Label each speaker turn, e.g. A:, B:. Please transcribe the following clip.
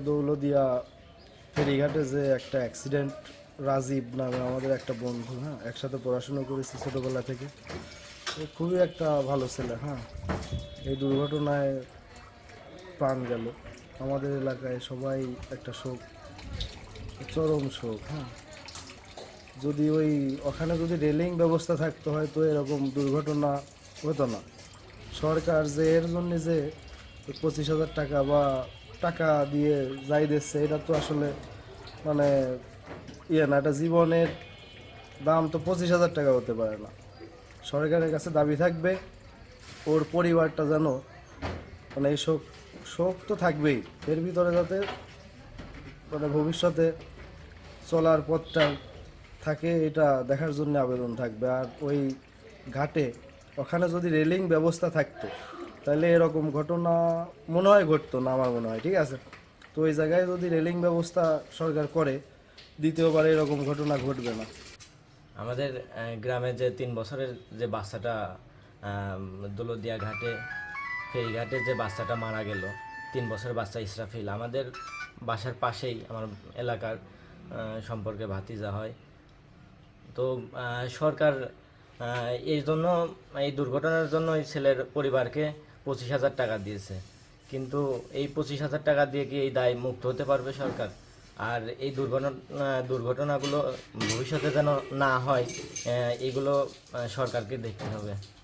A: দৌলদিয়া ফেরিঘাটে যে একটা অ্যাক্সিডেন্ট, রাজীব নামে আমাদের একটা বন্ধু, হ্যাঁ, একসাথে পড়াশোনা করেছি ছোটোবেলা থেকে। ও খুবই একটা ভালো ছেলে, হ্যাঁ। এই দুর্ঘটনায় প্রাণ গেল। আমাদের এলাকায় সবাই একটা শোক, চরম শোক, হ্যাঁ। যদি ওখানে যদি রেলিং ব্যবস্থা থাকতো হয়তো এরকম দুর্ঘটনা হতো না। সরকার যে এর জন্য যে 25,000 টাকা বা টাকা দিয়ে যাই দিচ্ছে, এটা তো আসলে মানে না, এটা জীবনের দাম তো 25,000 টাকা হতে পারে না। সরকারের কাছে দাবি থাকবে ওর পরিবারটা যেন মানে এই শোক, শোক তো থাকবেই, এর ভিতরে যাতে মানে ভবিষ্যতে চলার পথটা থাকে এটা দেখার জন্য আবেদন থাকবে। আর ওই ঘাটে ওখানে যদি রেলিং ব্যবস্থা থাকতো তাহলে এরকম ঘটনা মনে হয় ঘটতো না, আমার মনে হয়, ঠিক আছে। তো ওই জায়গায় যদি রেলিং ব্যবস্থা সরকার করে, দ্বিতীয়বার এরকম ঘটনা ঘটবে না।
B: আমাদের গ্রামে যে 3 বছরের যে বাচ্চাটা দৌলতদিয়া ঘাটে ফেরিঘাটে যে বাচ্চাটা মারা গেল, 3 বছরের বাচ্চা ইসরাফিল, আমাদের বাসার পাশেই আমার এলাকার সম্পর্কে ভাতিজা হয়। তো সরকার এই জন্য, এই দুর্ঘটনার জন্য এই ছেলের পরিবারকে 25,000 টাকা দিয়েছে। কিন্তু এই 25,000 টাকা দিয়ে কি এই দায় মুক্ত হতে পারবে সরকার? আর এই দুর্ঘটনাগুলো ভবিষ্যতে যেন না হয়, এগুলো সরকারকে দেখতে হবে।